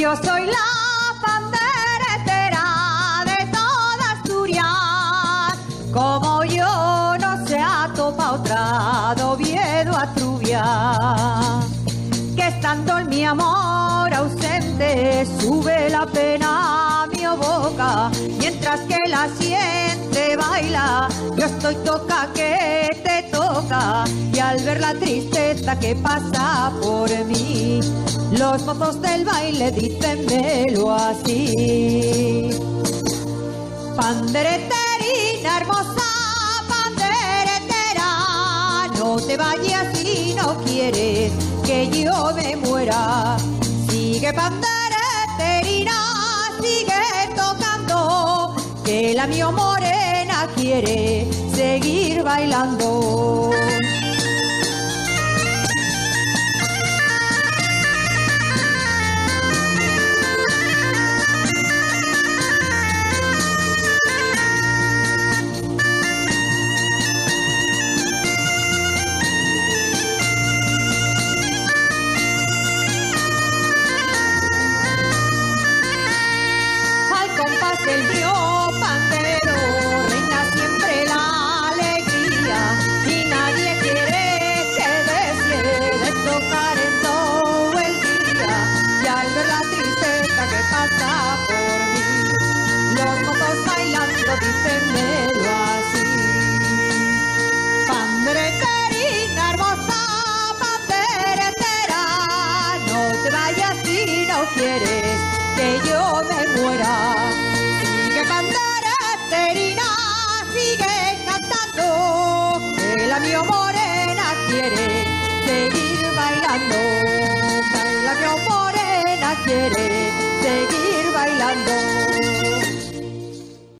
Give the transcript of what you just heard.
Yo soy la panderetera de toda Asturias, como yo no se ha topado otra de Oviedo a Trubia. Que estando en mi amor ausente sube la pena a mi boca, mientras que la siente baila, yo estoy toca que te toca, y al ver la tristeza que pasa por mí, los mozos del baile dícenmelo así. Pandereterina hermosa, panderetera, no te vayas si no quieres que yo me muera. Sigue pandereterina, sigue tocando, que la mio morena quiere seguir bailando. Del río pandero reina siempre la alegría, y nadie quiere que deje de tocar en todo el día. Y al ver la tristeza que pasa por mí, los mozos bailando dícenmelo así. Pandereterina hermosa, panderetera, no te vayas si no quieres que yo me muera. Pandereterina, sigue cantando, que la mio morena quiere seguir bailando, que la mio morena quiere seguir